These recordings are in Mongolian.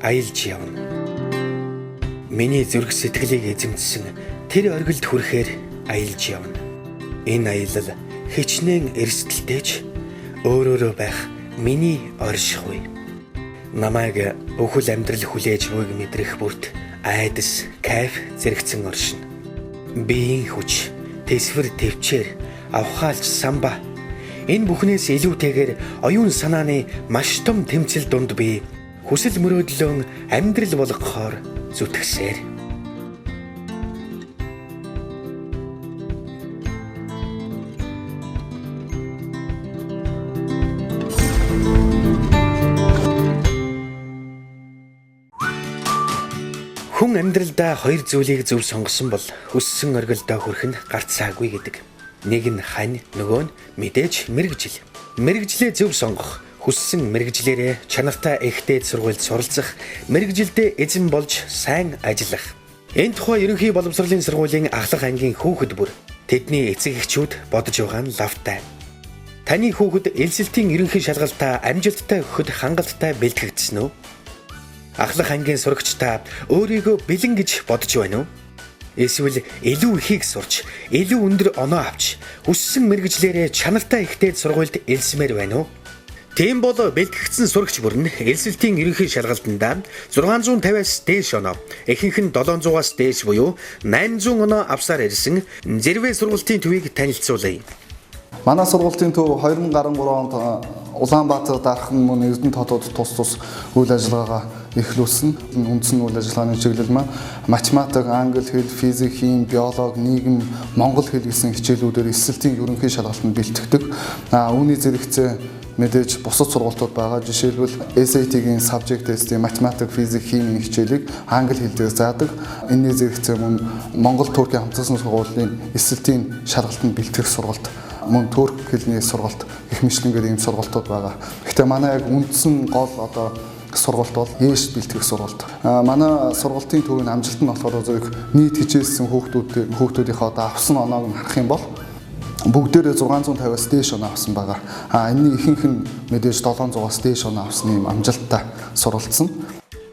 аялж явна. Миний зүрх сэтгэлийг эзэмдсэн тэр оргилд хүрэхээр аялж явна. Энэ аялал хичнээн эрсдэлтэйч өөрөөрөө байх миний оршихуй. Намайг өвхөл амьдрал хүлээж буйг мэдрэх бүрт айдас, кайф зэрэгцэн оршино. Биеийн хүч, тэсвэр төвчээр, авхаалж самба. Энэ бүхнээс илүүтэйгээр оюун санааны маш том тэмцэл дунд би хүсэл мөрөөдлөө амьдрал болгохоор зүтгэсээр. Хүн амьдралдаа хоёр зүйлийг зөв сонгосон бол хүссэн оргилдоо хүрэх нь гарцаагүй гэдэг. Нэг нь хань, нөгөө нь мэдээж мэрэгжил. Мэрэгжлээ зөв сонгох, хүссэн мэрэгжлээрээ чанартай ихтэй сургуульд суралцах, мэрэгжилдээ эзэн болж сайн ажиллах. Энэ тухай ерөнхий боловсролын сургуулийн Ахлах ангийн хүүхэд бүр тэдний эцэг эхчүүд бодож байгаа нь лавтай. Таны хүүхэд элсэлтийн ерөнхий шалгалтаа амжилттай өгөхөд хангалттай бэлтгэгдсэн үү? Ахлах ангийн сурагч та өөрийгөө бэлэн гэж бодож байна уу? Эсвэл илүү ихийг сурч, илүү өндөр оноо авч, хүссэн мэрэгжлээрээ чанартай ихтэй сургуульд элсмээр байна уу? Тийм бол бэлтгэгдсэн сурагч бүр нь элсэлтийн ерөнхий шалгалтанд 650-аас дээш оноо, ихэнх нь 700-аас дээш буюу 800 оноо авсаар ирсэн зэрвээ сургалтын төвийг танилцуулъя. Манай сургуулийн төв 2013 онд Улаанбаатар дархан мөн Эрдэнэ хотод тус үйл ажиллагаагаа эхлүүлсэн. Үндсэн үйл ажиллагааны чиглэл маань математик, англи хэл, физик, хим, биологи, нийгэм, монгол хэл гэсэн хичээлүүдээр эсэлтийн ерөнхий шалгалтанд бэлтгэдэг. Үүний зэрэгцээ мэдээж бусад сургуулиуд байгаа. Жишээлбэл SAT-гийн subject test-ийн математик, физик, химийн хичээлийг англи хэлээр заадаг. Энэний зэрэгцээ мөн Монгол Туркийн хамтсан сургуулийн эсэлтийн шалгалтанд бэлтгэх сургалт, мөн турк хэлний сургалт, их мэтлэнгээр ийм сургалтууд байгаа. Гэхдээ манай яг үндсэн гол сургалт бол ээш бэлтгэх сургалт. Манай сургалтын төвийн амжилт нь болохоор зөвхөн нийт хичээлсэн хүүхдүүдийнхээ авсан оноог нь харах юм бол бүгдээрээ 650-аас дээш оноо авсан байгаа. Энэний ихэнх нь мэдээж 700-аас дээш оноо авсан юм амжилттай суралцсан.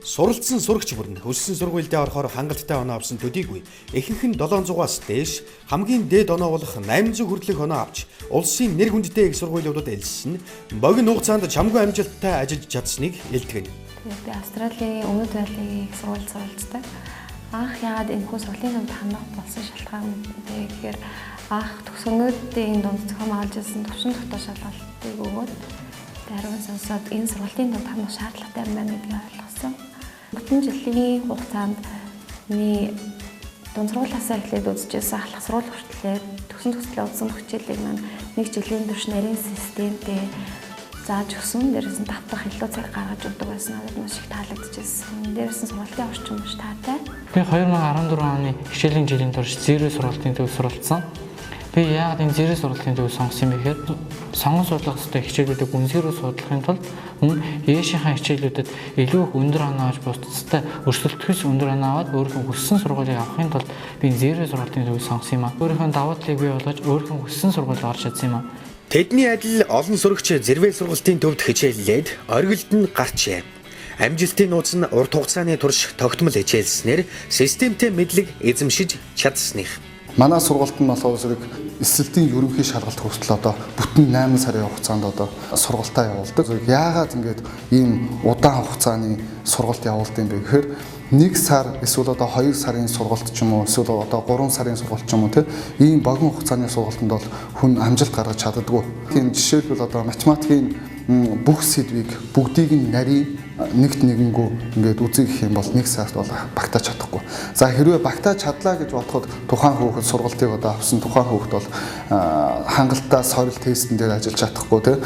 Суралцсан сурагч бүр нь өссөн сургуульдээ орохоор хангалттай оноо авсан төдийгүй ихэнх нь 700-аас дээш, хамгийн дээд оноо болох 800 хүртэлх оноо авч улсын нэр хүндтэй их сургуулиудад элссэн богино хугацаанд чамгүй амжилттай ажиллаж чадсныг илтгэнэ. Би Австралийн Өмнөд Байгалийн их сургуульд суралцдаг. Анх яагаад энэ хүү сургуулийн дунд хамрах болсон шалтгаан вэ гэхээр анх төгсгөнүүдийн дунд зохион байгуулж ирсэн төвшин дотор шалгалтыг өгөөд даруй сонсоод энэ сургуулийн дунд хамрах шаардлагатай юм байна гэдгийг ойлгосон. Бүтэн жилийн хугацаанд дунд сургуулиасаа эхлээд үзчихсэн ахлах сургууль хүртлээр төсөлөө үзсэн хичээлийг маань нэг жилийн турш нарийн системтэй зааж өгсөн. Дээрээс нь давтах илүү цаг гаргаж өгдөг байсан. Надад маш их таалагдчихсэн. Дээрээс нь сургуулийн орчин маш таатай. Би 2014 оны хичээлийн жилийн турш зэро сургалтын төв суралцсан. Би яагаад энэ зэро сургалтын төв сонгосон юм бэ гэхээр сонгон судлах ёстой хичээлүүдийг үнсээрөө судлахын тулд мөн ээшийнхаа хичээлүүдэд илүү их өндөр оноо авч бусдтай өрсөлдөхөс өндөр оноо аваад өөрийнхөө хүссэн сургуулийг авахын тулд би зэро сургалтын төвийг сонгосон юм аа. Өөрийнхөө давуу талыг бий болгож өөрийнхөө хүссэн сургуульд орж чадсан юм аа. Тэдний адил олон сурагч зэрвээ сургалтын төвд хичээллээд оргилд нь гарчээ. Амжилтын нууц нь урт хугацааны турш тогтмол хичээлснээр системтэй мэдлэг эзэмшиж чадсных. Манай сургалт нь болохоор зэрэг эсэлтийн ерөнхий шалгалт хүртэл бүтэн 8 сарын хугацаанд сургалтаа явуулдаг. Яагаад ингэж ийм удаан хугацааны сургалт явуулдаг юм бэ гэхээр 1 сар эсвэл 2 сарын сургалт ч юм уу эсвэл 3 сарын сургалт ч юм уу ийм богино хугацааны сургалтанд бол хүн амжилт гаргаж чаддаггүй. Тийм жишээлбэл математикийн бүх сэдвийг бүгдийг нь нарийн нэгт нэгэнгүү ингээд үзье гэх юм бол 1 сард бол багтааж чадахгүй. За хэрвээ багтааж чадлаа гэж бодоход тухайн хүүхэд сургалтыг авсан тухайн хүүхэд бол хангалттай сорил тестэн дээр ажиллаж чадахгүй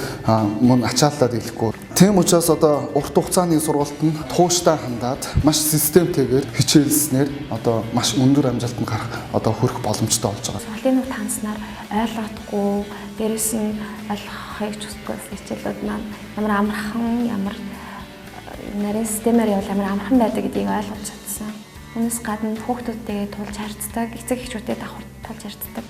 мөн ачааллаад ирэхгүй. Тийм учраас урт хугацааны сургалт нь тууштай хандаад маш системтэйгээр хичээлснээр маш өндөр амжилтанд гарах хүрэх боломжтой болж байгаа. Сургалтын нүд танснаар ойлгохгүй дээрэс нь ойлгохыг хүсдэг хичээлүүд маань ямар амархан ямар нарийн системээр явал ямар амархан байдаг гэдгийг ойлгож чадсан. Үүнээс гадна хүүхдүүдтэйгээ тулж харьцдаг, эцэг эхчүүдэд давхар тулж харьцдаг.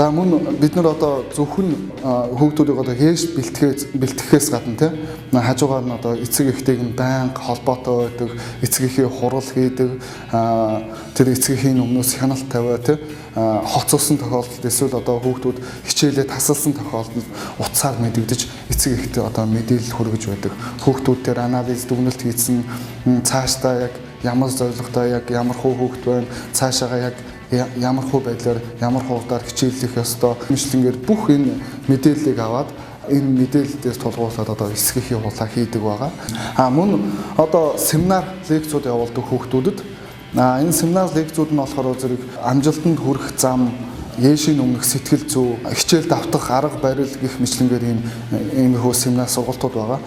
За мөн бид нар одоо зөвхөн хүүхдүүдийг одоо хээш бэлтгэхээс гадна тийм хажуугаар нь одоо эцэг эхтэйг нь байнга холбоотой байдаг, эцэг эхийн хурал хийдэг, тэр эцэг эхийн өмнөөс хяналт тавиа тийм хоцолсон тохиолдолд эсвэл одоо хүүхдүүд хичээлээ тасалсан тохиолдолд утсаар мэдэгдэж эцэг эхтэй одоо мэдээлэл хүргэж байдаг. Хүүхдүүд дээр анализ дүгнэлт хийсэн, цаашдаа яг ямар зорилготой яг ямар хүүхэд байна, цаашаага яг ямар хөө байдлаар ямар хурдаар хичээллэх ёстой мэтлэнгээр бүх энэ мэдээллийг аваад энэ мэдээлэлдээс тулгуурлаад одоо эсрэхий хулаа хийдэг байгаа. Мөн одоо семинар лекцүүд явуулдаг хүүхдүүдэд энэ семинар лекцүүд нь болохоор зэрэг амжилтанд хүрэх зам, Есүсийн өмнөх сэтгэл зүй, хичээл давтах арга барил гэх мэтлэнгээр иймэрхүү семинар сургалтууд байгаа.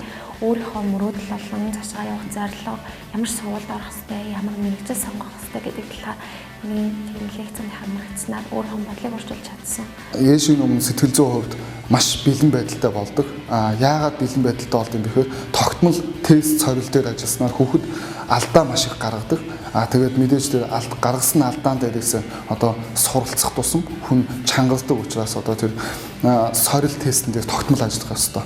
Өөрийнхөө мөрөөдөл болон цаашаа явах зарлага, ямар сургуульд орох хэвтэй, ямар мэргэжил сонгох хэвтэй гэдэг талаар нэг лекцэнд хамрагдсанаар өөрийнхөө бодлыг өөрчилж чадсан. Есүсийн өмнө сэтгэл зүйн хувьд маш бэлэн байдалтай болдог. Яагаад бэлэн байдалтай болд юм бэхээр тогтмол тест цорил дээр ажилласнаар хүүхэд алдаа маш их гаргадаг. Тэгээд мэдээж тэр гаргасан алдаан дээрээс одоо суралцах тусам хүн чангалдаг учраас одоо тэр сорил тестэн дээр тогтмол ажиллах ёстой.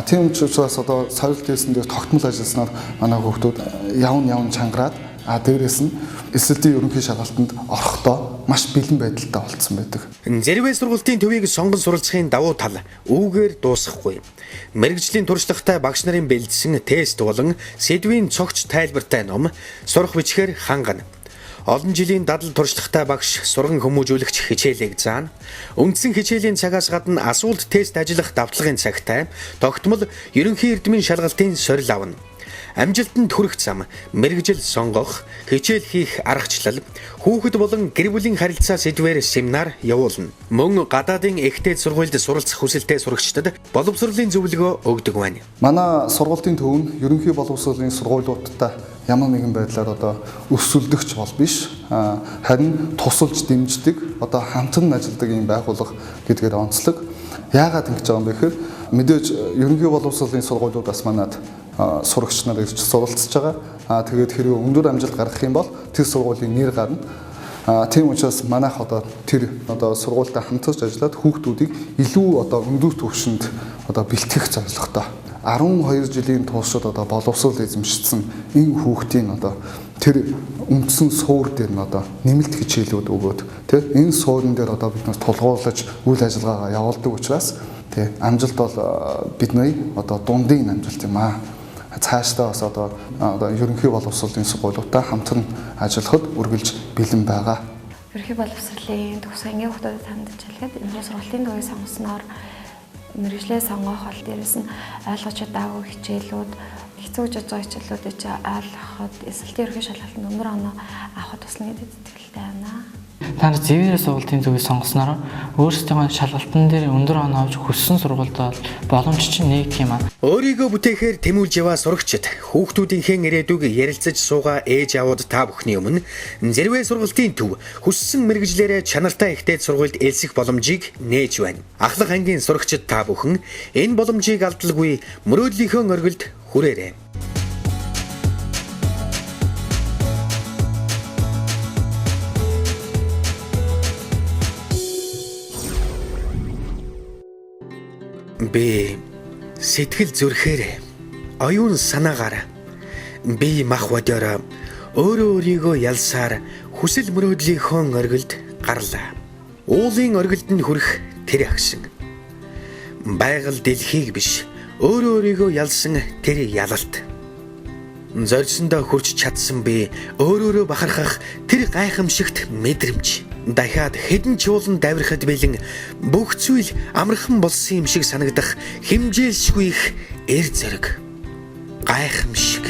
Тийм учраас одоо сорил тестэн дээр тогтмол ажилласнаар манай хүүхдүүд явн чангараад дээрээс нь SLD ерөнхий шалгалтанд орохдоо маш бэлэн байдалтай болцсон байдаг. Зэрвээ сургалтын төвийг сонгон суралцахын давуу тал үүгээр дуусахгүй. Мэргэжлийн туршлагатай багш нарын бэлдсэн тест болон сэдвийн цогц тайлбартай ном сурах бичгээр хангана. Олон жилийн дадал туршлагатай багш сурган хүмүүжүүлэгч хичээлийг заана. Үндсэн хичээлийн цагаас гадна асуулт тест ажиллах давтлагын цагтай тогтмол ерөнхий эрдмийн шалгалтын сорил авна. Амжилтанд хүрэх зам, мэргэжил сонгох, хичээл хийх аргачлал, хүүхэд болон гэр бүлийн харилцаа сэдвээр семинар явуулна. Мөн гадаадын ихтэй сургуульд суралцах хүсэлтэй сурагчдад боловсролын зөвлөгөө өгдөг байна. Манай сургуулийн төв нь ерөнхий боловсролын сургуулиудтай ямар нэгэн байдлаар одоо өсвөлдөгч бол биш. Харин тусалж дэмждэг, одоо хамтран ажилладаг юм байгууллага гэдгээр онцлог. Яагаад ингэж байгаа юм бэ гэхээр мэдээж ерөнхий боловсролын сургуулиудаас манад сурагч нар ирж суралцж байгаа. Тэгээд хэрвээ өндөр амжилт гаргах юм бол тэр сургуулийн нэр гарна. Тийм учраас манайх одоо тэр одоо сургуультай хамтарч ажиллаад хүүхдүүдийг илүү одоо өндөр түвшинд одоо бэлтгэх зорилготой. 12 жилийн туршид одоо боловсрол эзэмшсэн энэ хүүхдийн одоо тэр үндсэн суур дээр нь одоо нэмэлт хичээлүүд өгөөд тийм энэ суурин дээр одоо бид нас тулгуурлаж үйл ажиллагаагаа явуулдаг учраас тийм амжилт бол бидний одоо дундын амжилт юм аа. Цаашдаа бас одоо ерөнхий боловсролын сургуулиудтай хамтран ажиллахад үргэлж бэлэн байгаа. Ерөнхий боловсролын төгс ангийн хүүхдүүдэд хандж хэлэхэд энэ сургалтын төвийг сонгосноор мэргэжлээ сонгох хол дээрээс нь ойлгож чадаагүй хичээлүүд, хэцүү жиж байгаа хичээлүүдийг ойлгоход эсэлт ерөнхий шалгалтанд өндөр оноо авахд туслана гэдэг итгэлтэй байна. Та нар зэвээр сургалтын төвийг сонгосноор өөрсдийнхөө шалгалтын дээр өндөр оноо авч хүссэн сургуульд боломж чинь нэгдэх юм аа. Өөрийгөө бүтээхээр тэмүүлж яваа сурагчид хүүхдүүдийнхээ ирээдүг ярилцаж суугаа ээж аауд та бүхний өмнө Зэрвээ сургалтын төв хүссэн мэргэжлээрээ чанартай ихтэй сургуульд элсэх боломжийг нээж байна. Ахлах ангийн сурагчид та бүхэн энэ боломжийг алдалгүй мөрөөдлийнхөө оргилд хүрээрэй. Би сэтгэл зүрхээр оюун санаагаар би мах бодороо өөрийгөө ялсаар хүсэл мөрөөдлийнхөө оргилд гарлаа. Уулын оргилд нь хүрэх тэр агшин. Байгаль дэлхийг биш өөрийгөө ялсан тэр ялалт. Зорьсондоо хүрч чадсан би өөрөөрөө бахархах тэр гайхамшигт мэдрэмж. Дахиад хэдэн чуулан давирахад бэлэн бүх зүйл амархан болсон юм шиг санагдах хэмжээлшгүй их эр зэрэг гайхамшиг.